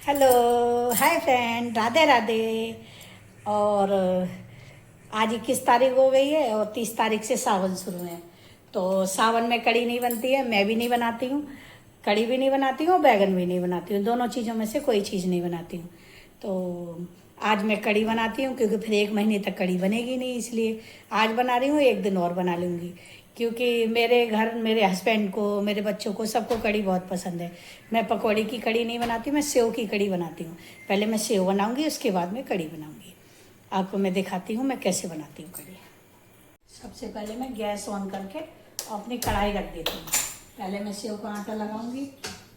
Hello. Hi friend, Radhe Radhe. और आज 21 तारीख हो गई है और 30 तारीख से सावन शुरू है। तो सावन में कड़ी नहीं बनती है, मैं भी नहीं बनाती हूँ। कड़ी भी नहीं बनाती हूँ, बैगन भी नहीं बनाती हूँ, दोनों चीज़ों में से कोई चीज़ नहीं बनाती हूँ। तो आज मैं कड़ी बनाती हूँ क्योंकि फिर 1 महीने तक कड़ी बनेगी नहीं, इसलिए आज बना रही हूँ। एक दिन और बना लूँगी क्योंकि मेरे घर मेरे हस्बैंड को, मेरे बच्चों को, सबको कड़ी बहुत पसंद है। मैं पकौड़ी की कड़ी नहीं बनाती, मैं सेव की कड़ी बनाती हूँ। पहले मैं सेव बनाऊँगी, उसके बाद मैं कड़ी बनाऊँगी। आपको मैं दिखाती हूँ मैं कैसे बनाती हूँ कड़ी। सबसे पहले मैं गैस ऑन करके अपनी कढ़ाई रख देती हूँ। पहले मैं सेव का आटा लगाऊंगी,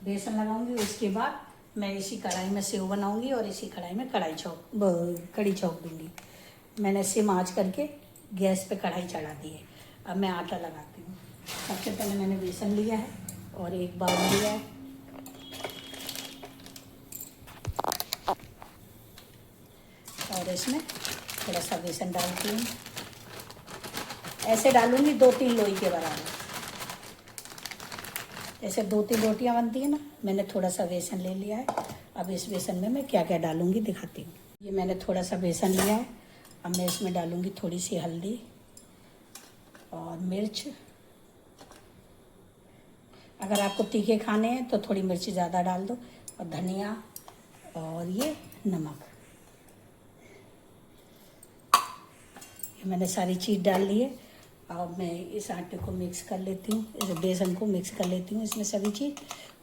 बेसन लगाऊंगी, उसके बाद मैं इसी कढ़ाई में सेव बनाऊंगी और इसी कढ़ाई में कड़ी छौंक दूंगी। मैंने सिम आँच करके गैस पे कढ़ाई चढ़ा दी है। अब मैं आटा लगाती हूँ। सबसे पहले मैंने बेसन लिया है और एक बाउल लिया है और इसमें थोड़ा सा बेसन डालती हूँ। ऐसे डालूंगी 2-3 लोई के बराबर। जैसे 2-3 रोटियां बनती है ना, मैंने थोड़ा सा बेसन ले लिया है। अब इस बेसन में मैं क्या क्या डालूंगी दिखाती हूँ। ये मैंने थोड़ा सा बेसन लिया है। अब मैं इसमें डालूंगी थोड़ी सी हल्दी और मिर्च। अगर आपको तीखे खाने हैं तो थोड़ी मिर्च ज़्यादा डाल दो, और धनिया और ये नमक। ये मैंने सारी चीज़ डाल ली है। अब मैं इस आटे को मिक्स कर लेती हूँ, इस बेसन को मिक्स कर लेती हूँ इसमें सभी चीज़,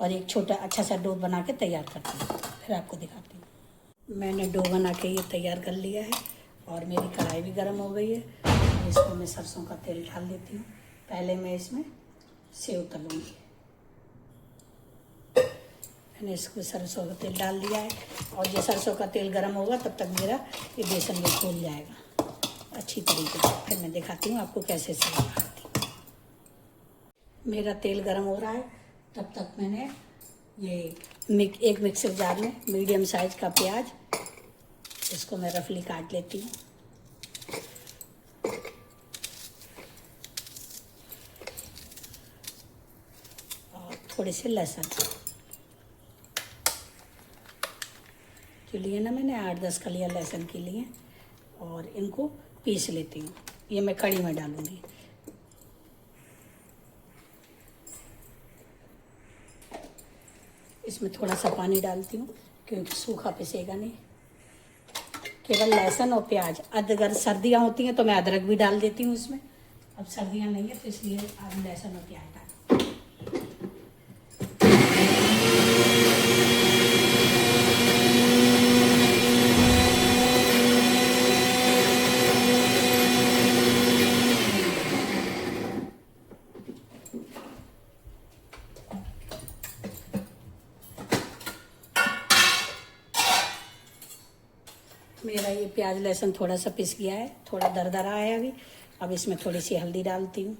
और एक छोटा अच्छा सा डो बना के तैयार करती हूँ, फिर आपको दिखाती हूँ। मैंने डो बना के ये तैयार कर लिया है और मेरी कढ़ाई भी गर्म हो गई है। इसको मैं सरसों का तेल डाल देती हूँ। पहले मैं इसमें सेव तलूँगी। मैंने इसको सरसों का तेल डाल दिया है और ये सरसों का तेल गर्म होगा तब तक मेरा ये बेसन भी फूल जाएगा अच्छी तरीके से। फिर मैं दिखाती हूँ आपको कैसे सेव करती हूँ। मेरा तेल गर्म हो रहा है, तब तक मैंने ये एक मिक्सर जार में मीडियम साइज का प्याज, इसको मैं रफली काट लेती हूँ। और थोड़े से लहसुन जो लिए ना मैंने 8-10 कलियाँ लहसुन के लिए, और इनको पीस लेती हूँ। ये मैं कड़ी में डालूँगी। इसमें थोड़ा सा पानी डालती हूँ क्योंकि सूखा पिसेगा नहीं। केवल लहसुन और प्याज। अगर सर्दियाँ होती हैं तो मैं अदरक भी डाल देती हूँ इसमें। अब सर्दियाँ नहीं है तो इसलिए आज लहसुन और प्याज डाल। मेरा ये प्याज लहसुन थोड़ा सा पिस गया है, थोड़ा दरदरा है अभी। अब इसमें थोड़ी सी हल्दी डालती हूँ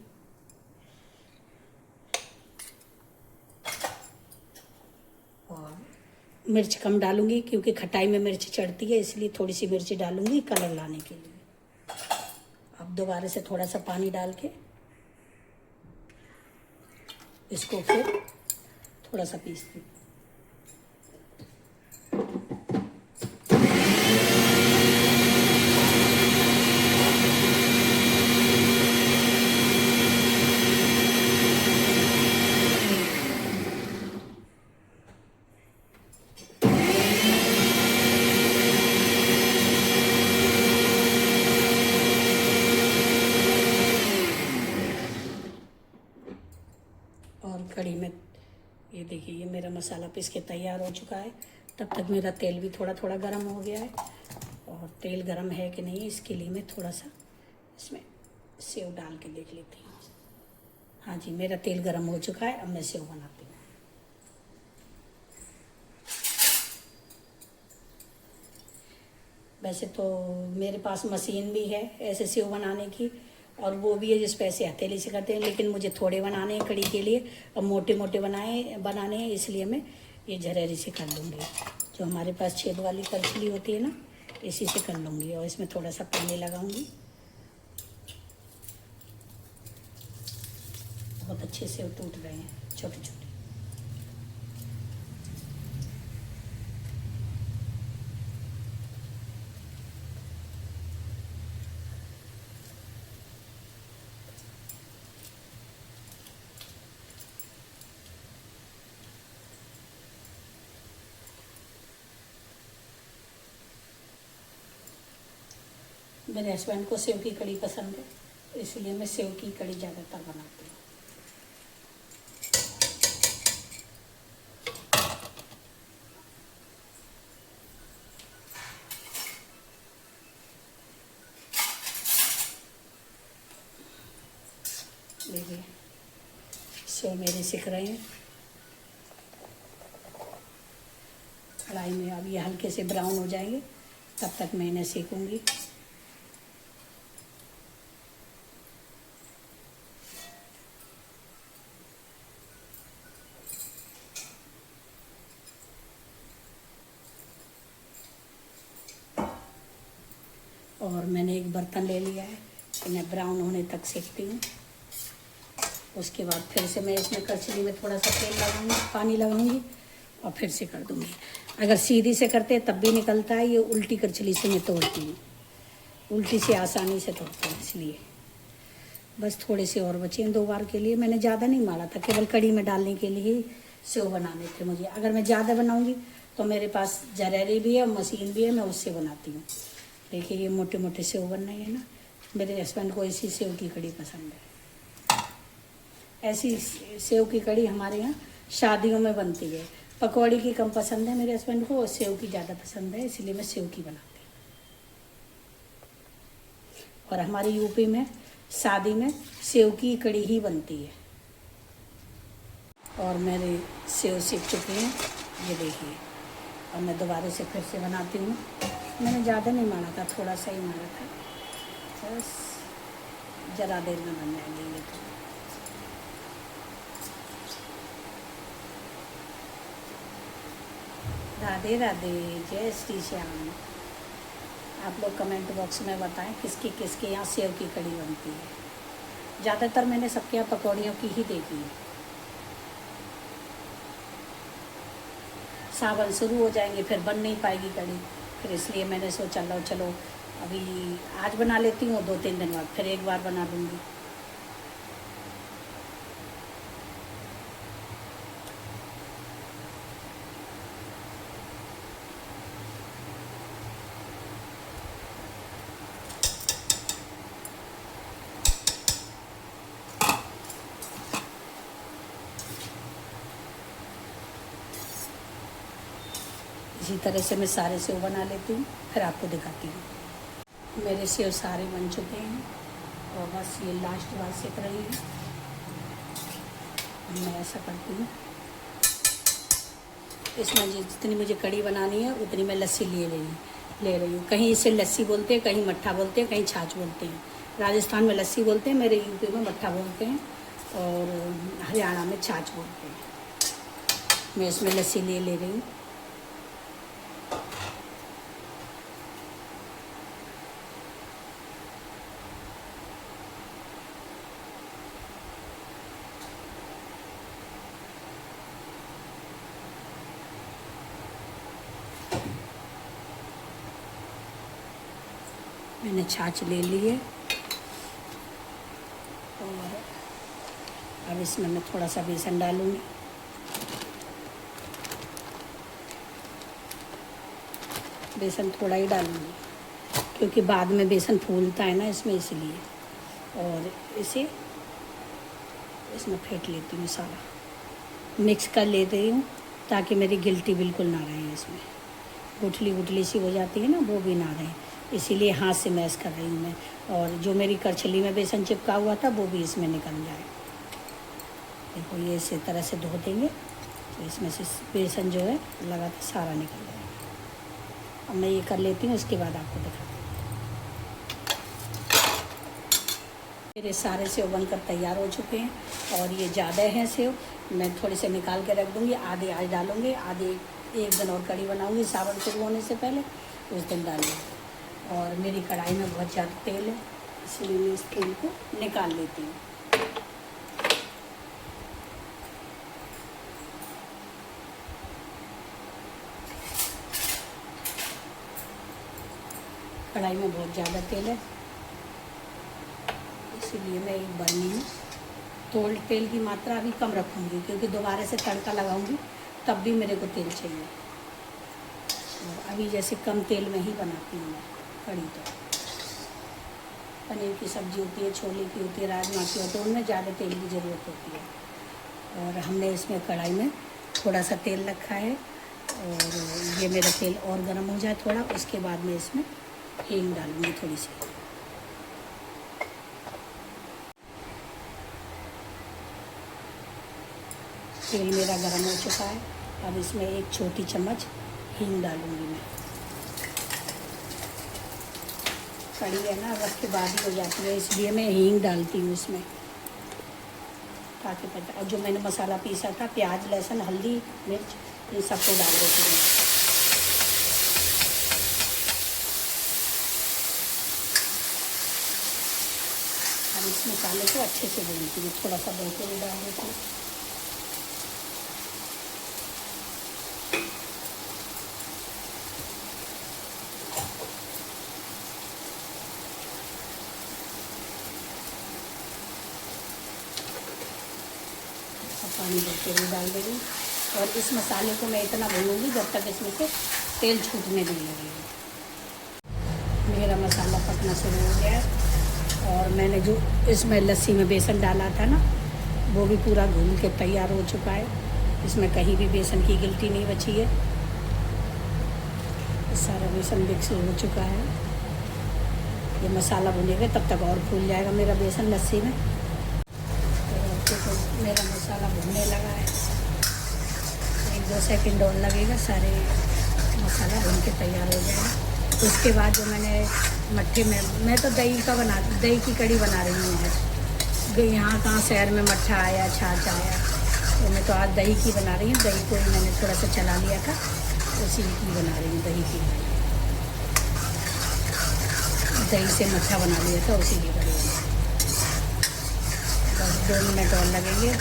और मिर्च कम डालूंगी क्योंकि खटाई में मिर्च चढ़ती है, इसलिए थोड़ी सी मिर्च डालूंगी कलर लाने के लिए। अब दोबारा से थोड़ा सा पानी डाल के इसको फिर थोड़ा सा पीसती हूँ। और कढ़ी में ये देखिए, ये मेरा मसाला पीस के तैयार हो चुका है। तब तक मेरा तेल भी थोड़ा थोड़ा गर्म हो गया है, और तेल गर्म है कि नहीं इसके लिए मैं थोड़ा सा इसमें सेव डाल के देख लेती हूँ। हाँ जी, मेरा तेल गर्म हो चुका है। अब मैं सेव बनाती हूँ। वैसे तो मेरे पास मशीन भी है ऐसे सेव बनाने की, और वो भी है जिस पे ऐसे हथेली से करते हैं, लेकिन मुझे थोड़े बनाने हैं कड़ी के लिए। अब मोटे मोटे बनाने हैं, इसलिए मैं ये झरेरी से कर लूँगी। जो हमारे पास छेद वाली करछली होती है ना, इसी से कर लूँगी। और इसमें थोड़ा सा पानी लगाऊंगी। बहुत अच्छे से टूट रहे हैं छोटे छोटे। मेरे हस्बैंड को सेव की कड़ी पसंद है, इसलिए मैं सेव की कड़ी ज़्यादातर बनाती हूँ। देखिए सेव मेरे सिक रहे हैं कढ़ाई में। अब ये हल्के से ब्राउन हो जाएंगे, तब तक मैं इन्हें सेकूंगी। और मैंने एक बर्तन ले लिया है, इन्हें ब्राउन होने तक सेकती हूँ। उसके बाद फिर से मैं इसमें कड़छी में थोड़ा सा तेल लगाऊंगी, पानी लगाऊंगी और फिर से कर दूंगी। अगर सीधी से करते हैं तब भी निकलता है, ये उल्टी कड़छली से मैं तोड़ती हूँ, उल्टी से आसानी से तोड़ती हूँ। इसलिए बस थोड़े से और बचे हैं 2 बार के लिए। मैंने ज़्यादा नहीं मारा था, केवल कड़ी में डालने के लिए सेव बनाने थे मुझे। अगर मैं ज़्यादा बनाऊँगी तो मेरे पास जरेरी भी है और मशीन भी है, मैं उससे बनाती हूँ। देखिए ये मोटे मोटे सेव बन रहे हैं ना। मेरे हस्बैंड को ऐसी सेव की कड़ी पसंद है। ऐसी सेव की कड़ी हमारे यहाँ शादियों में बनती है। पकौड़ी की कम पसंद है मेरे हस्बैंड को, और सेव की ज़्यादा पसंद है, इसलिए मैं सेव की बनाती हूँ। और हमारे यूपी में शादी में सेव की कड़ी ही बनती है। और मेरे सेव सीख चुके हैं, ये देखिए। और मैं दोबारा से फिर से बनाती हूँ। मैंने ज़्यादा नहीं मारा था, थोड़ा सा ही मारा था, बस ज़रा देर में बन जाएंगे ये तो। राधे राधे, जय श्री श्याम। आप लोग कमेंट बॉक्स में बताएं किसके यहाँ सेव की कड़ी बनती है। ज़्यादातर मैंने सबके यहाँ पकौड़ियों की ही देखी है। सावन शुरू हो जाएंगे फिर बन नहीं पाएगी कड़ी, फिर इसलिए मैंने सोचा लो चलो अभी आज बना लेती हूँ, 2-3 दिन बाद फिर एक बार बना दूँगी। इसी तरह से मैं सारे सेव बना लेती हूँ, फिर आपको दिखाती हूँ। मेरे सेव सारे बन चुके हैं और बस ये लास्ट बार सेक रही है। मैं ऐसा करती हूँ, इसमें जितनी मुझे कड़ी बनानी है उतनी मैं लस्सी ले रही हूँ। कहीं इसे लस्सी बोलते हैं, कहीं मट्ठा बोलते हैं, कहीं छाछ बोलते हैं। राजस्थान में लस्सी बोलते हैं, मेरे यूपी में मट्ठा बोलते हैं और हरियाणा में छाछ बोलते हैं। मैं इसमें लस्सी ले रही हूँ। मैंने छाछ ले ली है और अब इसमें मैं थोड़ा सा बेसन डालूँगी। बेसन थोड़ा ही डालूँगी क्योंकि बाद में बेसन फूलता है ना इसमें, इसलिए। और इसे इसमें फेंट लेती हूँ, सारा मिक्स कर लेती हूँ ताकि मेरी गिल्टी बिल्कुल ना रहे। इसमें गुठली गुठली सी हो जाती है ना, वो भी ना रहे, इसीलिए हाथ से मैश कर रही हूँ मैं। और जो मेरी करछली में बेसन चिपका हुआ था वो भी इसमें निकल जाए। देखो ये इसी तरह से धो देंगे तो इसमें से बेसन जो है लगातार सारा निकल जाएगा। अब मैं ये कर लेती हूँ, उसके बाद आपको दिखाती हूँ। मेरे सारे सेव बनकर तैयार हो चुके हैं और ये ज़्यादा हैं सेव, मैं थोड़े से निकाल के रख दूँगी। आधे आज डालूँगी, आधे एक दिन और कड़ी बनाऊँगी सावन शुरू होने से पहले, उस दिन डालूँगी। और मेरी कढ़ाई में बहुत ज़्यादा तेल है, इसलिए मैं इस तेल को निकाल लेती हूँ। कढ़ाई में बहुत ज़्यादा तेल है, इसीलिए मैं एक बर्नी में थोड़ी तेल की मात्रा अभी कम रखूँगी क्योंकि दोबारा से तड़का लगाऊंगी तब भी मेरे को तेल चाहिए। और अभी जैसे कम तेल में ही बनाती हूँ मैं कड़ी। तो पनीर की सब्ज़ी होती है, छोले की होती है, राजमा की होती है, उनमें ज़्यादा तेल की ज़रूरत होती है। और हमने इसमें कढ़ाई में थोड़ा सा तेल रखा है, और ये मेरा तेल और गर्म हो जाए थोड़ा, उसके बाद में इसमें हींग डालूँगी थोड़ी सी। तेल मेरा गर्म हो चुका है, अब इसमें एक छोटी चम्मच हींग डालूँगी मैं। कड़ी है ना, रख के बाद ही हो जाती है, इसलिए मैं हींग डालती हूँ इसमें, ताकि पता। और जो मैंने मसाला पीसा था, प्याज, लहसुन, हल्दी, मिर्च, इन सबको डाल देती हूँ। अब इस मसाले को अच्छे से भूनती हूँ, थोड़ा सा धो के भी डाल देती हूँ। पानी भर के भी डाल देंगे, और इस मसाले को मैं इतना भूनूंगी जब तक इसमें से तेल छूटने नहीं लगेगा। मेरा मसाला पकना शुरू हो गया है, और मैंने जो इसमें लस्सी में बेसन डाला था ना, वो भी पूरा घून के तैयार हो चुका है। इसमें कहीं भी बेसन की गिल्टी नहीं बची है, सारा बेसन मिक्स हो चुका है। ये मसाला भुनेगा तब तक और फूल जाएगा मेरा बेसन लस्सी में। तो मेरा मसाला भुनने लगा है, 1-2 सेकंड और लगेगा, सारे मसाला भुन के तैयार हो जाएगा। उसके बाद जो मैंने मट्ठे में, मैं तो दही की कड़ी बना रही हूँ आज। यहाँ कहाँ शहर में मट्ठा आया, छाछ आया, तो मैं तो आज दही की बना रही हूँ। दही को ही मैंने थोड़ा सा चला लिया था, उसी की बना रही हूँ, दही की। दही से मट्ठा बना लिया था, उसी की कड़ी बना। बस 2 मिनट और लगेंगे।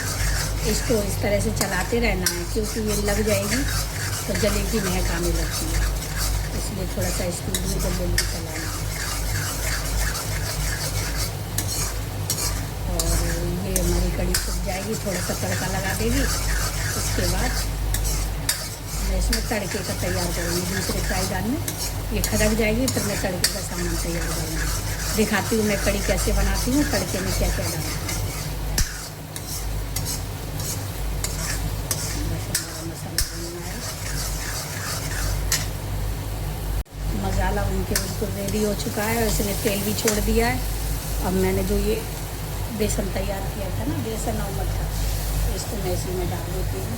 इसको इस तरह से चलाते रहना है, क्योंकि ये लग जाएगी तो जलेबी महक आने लगती है, इसलिए थोड़ा सा स्पीड में जल्दी चलाना है। और ये हमारी कड़ी सूख जाएगी, थोड़ा सा तड़का लगा देगी। उसके बाद मैं इसमें तड़के का तैयार करूँगी दूसरे फ्राईपैन में। ये खदक जाएगी, फिर मैं तड़के का सामान तैयार करूँगी। दिखाती हूँ मैं कड़ी कैसे बनाती हूँ, तड़के में क्या क्या डालती हूँ। मसाला उनके बिल्कुल रेडी हो चुका है, और इसने तेल भी छोड़ दिया है। अब मैंने जो ये बेसन तैयार किया था ना, बेसन और मट्ठा, इसको मैं इसी में डाल देती हूँ,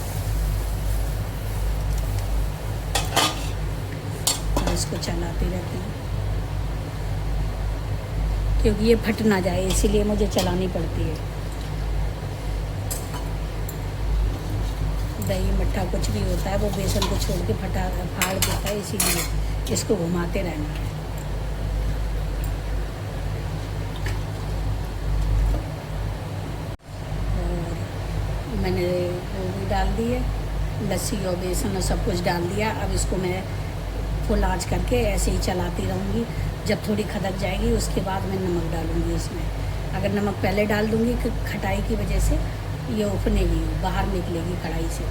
और इसको चलाती रहती हूँ, क्योंकि ये फट ना जाए, इसीलिए मुझे चलानी पड़ती है। दही मट्ठा कुछ भी होता है, वो बेसन को छोड़ के फाड़ देता है, इसीलिए इसको घुमाते रहना है। और मैंने वो भी डाल दी है, लस्सी और बेसन और सब कुछ डाल दिया। अब इसको मैं फुल आँच करके ऐसे ही चलाती रहूँगी। जब थोड़ी खदक जाएगी, उसके बाद मैं नमक डालूँगी इसमें। अगर नमक पहले डाल दूँगी, खटाई की वजह से ये उफनेगी, बाहर निकलेगी कढ़ाई से।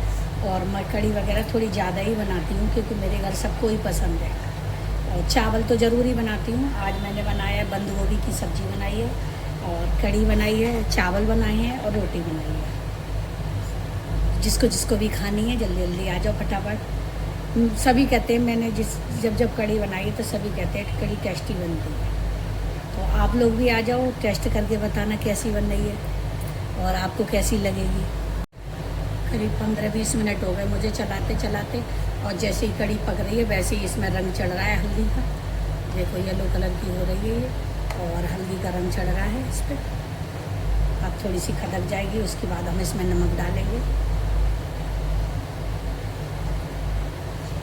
और मैं कड़ी वगैरह थोड़ी ज़्यादा ही बनाती हूँ, क्योंकि मेरे घर सबको ही पसंद है। और चावल तो ज़रूर ही बनाती हूँ। आज मैंने बनाया है, बंद गोभी की सब्ज़ी बनाई है, और कड़ी बनाई है, चावल बनाए हैं, और रोटी बनाई है। जिसको जिसको भी खानी है जल्दी जल्दी आ जाओ फटाफट। सभी कहते हैं, मैंने जब कड़ी बनाई तो सभी कहते हैं कड़ी टेस्टी बनती है। तो आप लोग भी आ जाओ, टेस्ट करके बताना कैसी बन रही है और आपको कैसी लगेगी। करीब 15-20 मिनट हो गए मुझे चलाते चलाते, और जैसे ही कड़ी पक रही है वैसे ही इसमें रंग चढ़ रहा है हल्दी का। देखो येलो कलर की हो रही है ये, और हल्दी का रंग चढ़ रहा है इस पर। अब थोड़ी सी खदक जाएगी, उसके बाद हम इसमें नमक डालेंगे।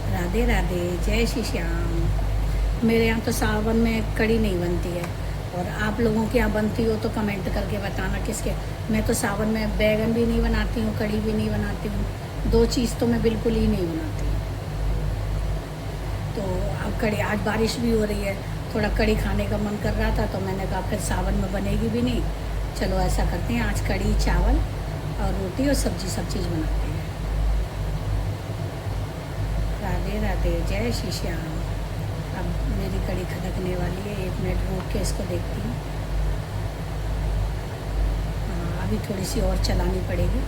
राधे राधे, जय श्री श्याम। मेरे यहाँ तो सावन में कड़ी नहीं बनती है, और आप लोगों के यहाँ बनती हो तो कमेंट करके बताना किसके। मैं तो सावन में बैगन भी नहीं बनाती हूँ, कड़ी भी नहीं बनाती हूँ, 2 चीज़ तो मैं बिल्कुल ही नहीं बनाती हूँ। तो अब कड़ी, आज बारिश भी हो रही है, थोड़ा कड़ी खाने का मन कर रहा था, तो मैंने कहा फिर सावन में बनेगी भी नहीं, चलो ऐसा करते हैं आज कड़ी, चावल और रोटी और सब्जी, सब चीज़ बनाते हैं। राधे राधे, जय श्री श्याम। अब मेरी कड़ी खदकने वाली है, 1 मिनट रोक के इसको देखती हूँ। अभी थोड़ी सी और चलानी पड़ेगी।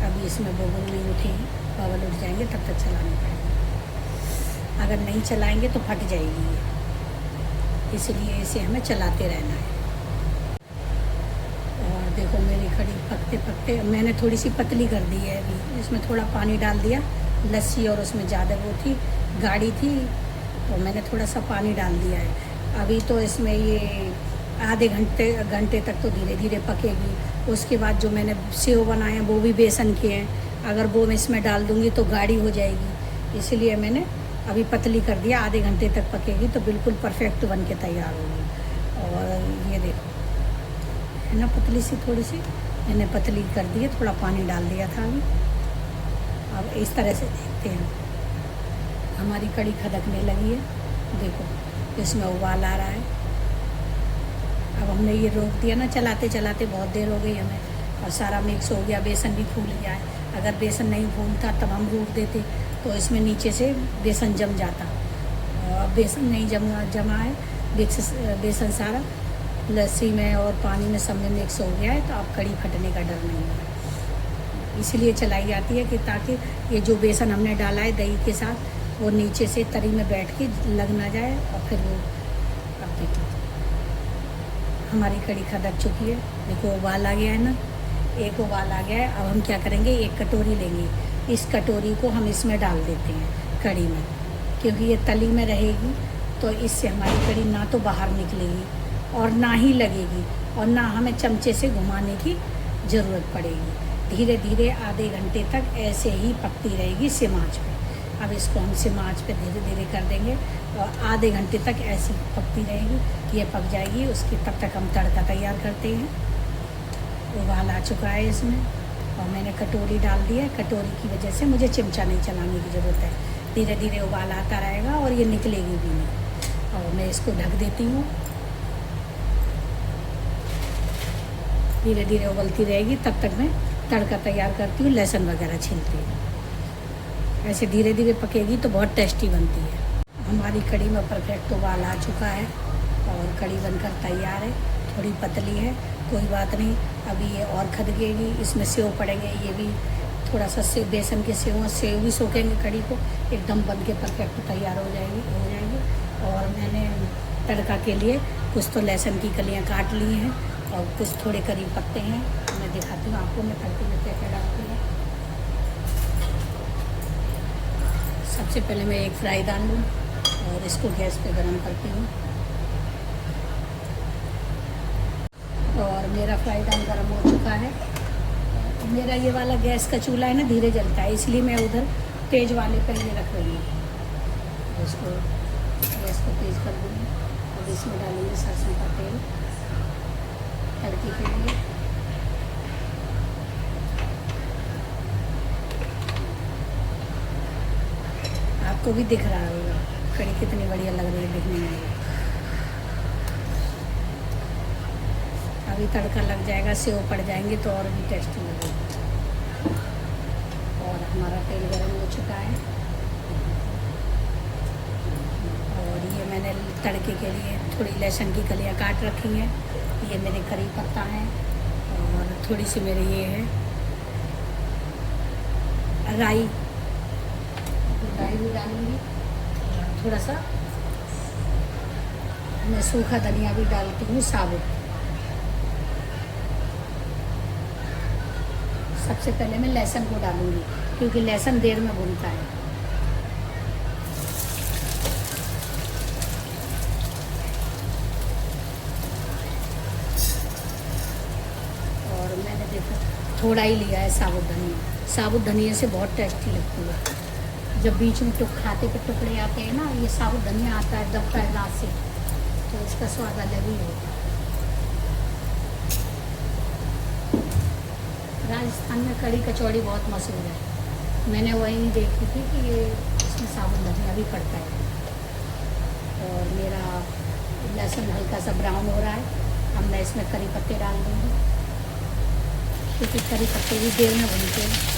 अभी इसमें बबल नहीं उठेगी, बबल उठ जाएंगे तब तक चलानी पड़ेगी। अगर नहीं चलाएंगे तो फट जाएगी ये, इसलिए इसे हमें चलाते रहना है। और देखो मेरी कड़ी पकते पकते मैंने थोड़ी सी पतली कर दी है। अभी इसमें थोड़ा पानी डाल दिया, लस्सी और उसमें ज़्यादा वो थी, गाढ़ी थी, तो मैंने थोड़ा सा पानी डाल दिया है। अभी तो इसमें ये आधे घंटे तक तो धीरे धीरे पकेगी। उसके बाद जो मैंने सेव बनाए हैं वो भी बेसन के हैं, अगर वो मैं इसमें डाल दूँगी तो गाढ़ी हो जाएगी, इसलिए मैंने अभी पतली कर दिया। आधे घंटे तक पकेगी तो बिल्कुल परफेक्ट बन के तैयार होगी। और ये देखो है ना पतली सी, थोड़ी सी मैंने पतली कर दी है, थोड़ा पानी डाल दिया था अभी। अब इस तरह से देखते हैं, हमारी कड़ी खदकने लगी है, देखो इसमें उबाल आ रहा है। अब हमने ये रोक दिया ना, चलाते चलाते बहुत देर हो गई हमें, और सारा मिक्स हो गया, बेसन भी फूल गया है। अगर बेसन नहीं फूलता तब हम रोक देते तो इसमें नीचे से बेसन जम जाता। अब बेसन नहीं जमा है, बेसन सारा लस्सी में और पानी में सब में मिक्स हो गया है, तो अब कड़ी फटने का डर नहीं है। इसलिए चलाई जाती है कि ताकि ये जो बेसन हमने डाला है दही के साथ वो नीचे से तरी में बैठ के लग ना जाए, और फिर वो अब देखो हमारी कड़ी खदक चुकी है। देखो उबाल आ गया है ना, एक उबाल आ गया है। अब हम क्या करेंगे, एक कटोरी लेंगे, इस कटोरी को हम इसमें डाल देते हैं कड़ी में, क्योंकि ये तली में रहेगी तो इससे हमारी कड़ी ना तो बाहर निकलेगी और ना ही लगेगी, और ना हमें चमचे से घुमाने की ज़रूरत पड़ेगी। धीरे धीरे आधे घंटे तक ऐसे ही पकती रहेगी सिम आंच पे। अब इसको हम सिम आंच पे धीरे धीरे कर देंगे और आधे घंटे तक ऐसी पकती रहेगी, ये पक जाएगी। उसकी तब तक हम तड़का तैयार करते हैं। उबाल आ चुका है इसमें और मैंने कटोरी डाल दी है। कटोरी की वजह से मुझे चिमचा नहीं चलाने की ज़रूरत है, धीरे धीरे उबाल आता रहेगा और ये निकलेगी भी नहीं। और मैं इसको ढक देती हूँ, धीरे धीरे उबलती रहेगी। तब तक मैं तड़का तैयार करती हूँ, लहसुन वगैरह छीलती हूँ। ऐसे धीरे धीरे पकेगी तो बहुत टेस्टी बनती है। हमारी कड़ी में परफेक्ट उबाल आ चुका है और कड़ी बनकर तैयार है। थोड़ी पतली है, कोई बात नहीं, अभी ये और खदकेगी। इसमें सेव पड़ेंगे, ये भी थोड़ा सा सेव, बेसन के सेव भी सोखेंगे कड़ी को, एकदम बन के परफेक्ट तैयार हो जाएगी। और मैंने तड़का के लिए कुछ तो लहसुन की कलियाँ काट ली हैं और कुछ थोड़े करीब पत्ते हैं। मैं दिखाती हूँ आपको मैं तड़के में क्या क्या डालती हूँ। सबसे पहले मैं एक फ्राई डाल लूँ और इसको गैस पे गरम करती हूँ। और मेरा फ्राई पैन गरम हो चुका है। मेरा ये वाला गैस का चूल्हा है ना, धीरे जलता है, इसलिए मैं उधर तेज़ वाले पर ये रख रही हूँ। इसको गैस को तेज़ कर दूँगी और इसमें डालेंगे सरसों का तेल तड़के के लिए। आपको भी दिख रहा होगा कड़ी कितनी बढ़िया लग रही है दिखने में। अभी तड़का लग जाएगा, सेव पड़ जाएंगे तो और भी टेस्टी लगेगी। और हमारा तेल गर्म हो चुका है और ये मैंने तड़के के लिए थोड़ी लहसुन की कलियाँ काट रखी हैं। ये मेरे करी पत्ता है और थोड़ी सी मेरे ये है राई भी डालूंगी। थोड़ा सा मैं सूखा धनिया भी डालती हूँ साबुत। सबसे पहले मैं लहसुन को डालूंगी क्योंकि लहसुन देर में भूनता है। और मैंने देखो थोड़ा ही लिया है साबुत धनिया। साबुत धनिया से बहुत टेस्टी लगती है। जब बीच में खाते पे टुकड़े आते हैं ना, ये साबुत धनिया आता है दबता है दांत से, तो इसका स्वाद अलग ही होता है। राजस्थान में कड़ी कचौड़ी बहुत मशहूर है। मैंने वहीं देखी थी कि ये इसमें साबुत धनिया भी पड़ता है। और मेरा लहसुन हल्का सा ब्राउन हो रहा है। अब मैं इसमें करी पत्ते डाल दूँगी क्योंकि करी पत्ते भी देर में भूनते हैं।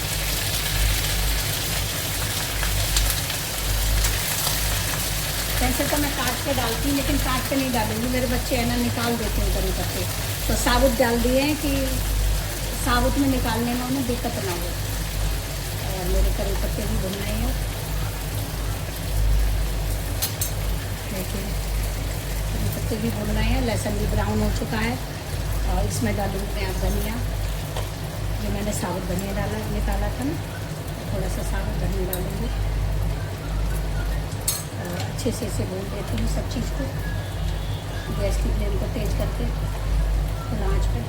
वैसे तो मैं काट के डालती हूँ, लेकिन काट के नहीं डालूंगी, मेरे बच्चे है ना निकाल देते हैं करी पत्ते। तो साबुत डाल दिए हैं कि साबुत में निकालने में उन्हें दिक्कत ना हो। और मेरे करी पत्ते भी भुन रहे हैं। देखिए करी पत्ते भी भुन रहे हैं, लहसुन भी ब्राउन हो चुका है। और इसमें डालूंगी मैं अब धनिया। ये मैंने साबुत धनिया निकाला था ना, थोड़ा सा साबुत धनिया डालूंगी। और अच्छे से इसे भून देती हूँ सब चीज़ को। गैस की फ्लेम को तेज़ करके खुला आँच पे।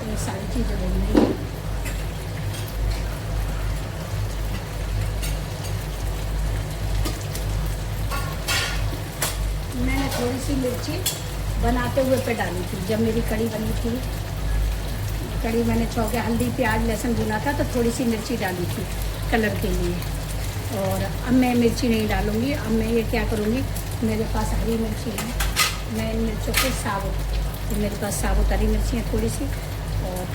ये सारी चीज़ें भून रही हैं। मैंने थोड़ी सी मिर्ची बनाते हुए पे डाली थी जब मेरी कड़ी बनी थी। कड़ी मैंने छौके हल्दी प्याज लहसुन भुना था तो थोड़ी सी मिर्ची डाली थी कलर के लिए। और अब मैं मिर्ची नहीं डालूँगी। अब मैं ये क्या करूँगी, मेरे पास हरी मिर्ची है, मैं इन मिर्चों को साबुत, मेरे पास साबुत हरी मिर्ची है थोड़ी सी, और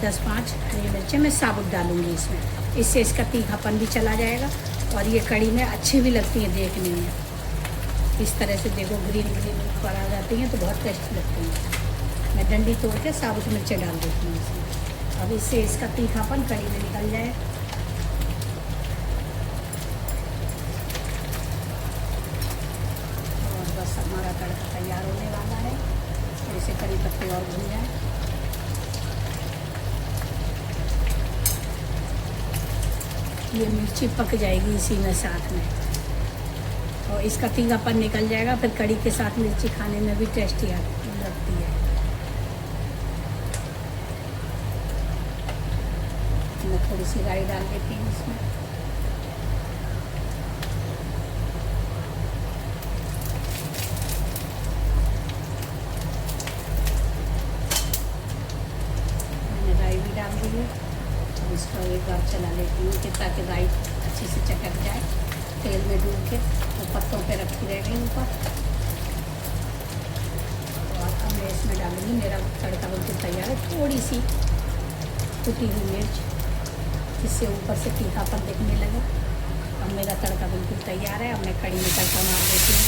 10-5 हरी मिर्चें मैं साबुत डालूँगी इसमें। इससे इसका तीखापन भी चला जाएगा और ये कड़ी में अच्छी भी लगती है देखने में। इस तरह से देखो ग्रीन ग्रीन ऊपर आ जाती हैं तो बहुत टेस्टी लगती हैं। मैं डंडी तोड़ के साबुत मिर्चें डाल देती हूँ इसमें। अब इससे इसका तीखापन कड़ी में निकल जाए। और बस हमारा तड़का तैयार होने वाला है। तो इसे कड़ी पत्ते और भून जाए। ये मिर्ची पक जाएगी इसी में साथ में और इसका तीखापन निकल जाएगा। फिर कड़ी के साथ मिर्ची खाने में भी टेस्टी लगती है। मैं थोड़ी सी राई डाल देती हूँ इसमें। मैंने राई भी डाल दी है। अब इसको एक बार चला लेती हूँ कि ताकि राई अच्छे से चटक जाए तेल में डूब के। तो पत्तों पे रखी रह गई ऊपर। और अब मैं इसमें डालूँगी, मेरा तड़का बिल्कुल तैयार है। थोड़ी सी कुटी हुई मिर्च, इससे ऊपर से तीखापन दिखने लगा। अब मेरा तड़का बिल्कुल तैयार है। अब मैं कड़ी में तड़का मार देती हूँ।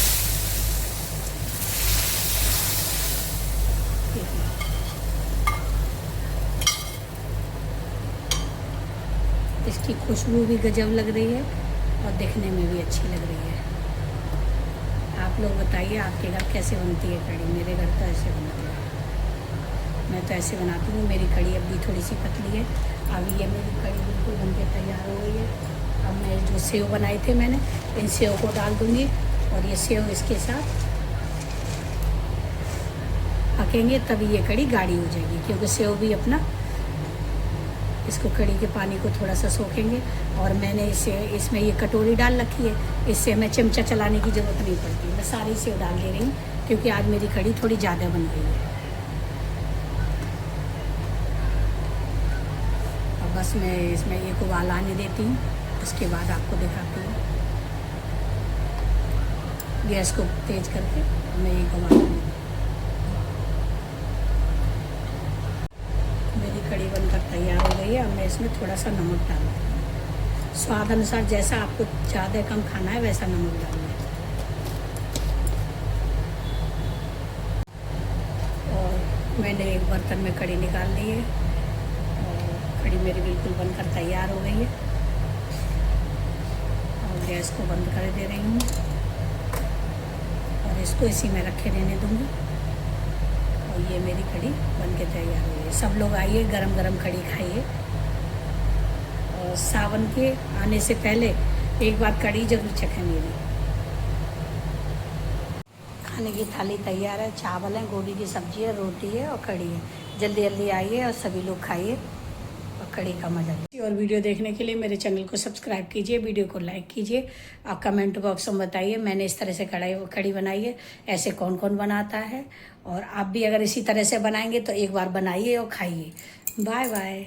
इसकी खुशबू भी गजब लग रही है और दिखने में भी अच्छी लग रही है। आप लोग बताइए आपके घर कैसे बनती है कड़ी। मेरे घर तो ऐसे बनती है, मैं तो ऐसे बनाती हूँ। मेरी कड़ी अब भी थोड़ी सी पतली है। अब ये मेरी कड़ी बिल्कुल बनके तैयार हो गई है। अब मैं जो सेव बनाए थे मैंने, इन सेव को डाल दूँगी और ये सेव इसके साथ पकेंगे तभी ये कड़ी गाढ़ी हो जाएगी, क्योंकि सेव भी अपना इसको कड़ी के पानी को थोड़ा सा सोखेंगे। और मैंने इसे इसमें ये कटोरी डाल रखी है, इससे हमें चमचा चलाने की ज़रूरत नहीं पड़ती। मैं सारी सेव डाल दे रही हूँ क्योंकि आज मेरी कड़ी थोड़ी ज़्यादा बन गई है। और बस मैं इसमें एक उबाल आने देती हूँ, उसके बाद आपको दिखाती हूँ। गैस को तेज़ करके मैं एक उबाल आने देती हूँ। मेरी कड़ी बनकर तैयार हो गई है। अब मैं इसमें थोड़ा सा नमक डाल दूँगी, स्वाद अनुसार, जैसा आपको ज़्यादा कम खाना है वैसा नमक डालिए। और मैंने एक बर्तन में कड़ी निकाल ली है और कड़ी मेरी बिल्कुल बनकर तैयार हो गई है। और गैस को बंद कर दे रही हूँ और इसको इसी में रखे रहने दूँगी। और ये मेरी कड़ी बनके तैयार हो गई है। सब लोग आइए, गरम गरम कड़ी खाइए। और सावन के आने से पहले एक बार कड़ी जरूर चखें मेरी। खाने की थाली तैयार है। चावल है, गोभी की सब्जी है, रोटी है और कड़ी है। जल्दी जल्दी आइए और सभी लोग खाइए और कड़ी का मजा लीजिए। और वीडियो देखने के लिए मेरे चैनल को सब्सक्राइब कीजिए, वीडियो को लाइक कीजिए। आप कमेंट बॉक्स में बताइए मैंने इस तरह से कड़ी बनाई है, ऐसे कौन कौन बनाता है। और आप भी अगर इसी तरह से बनाएंगे तो एक बार बनाइए और खाइए। Bye bye.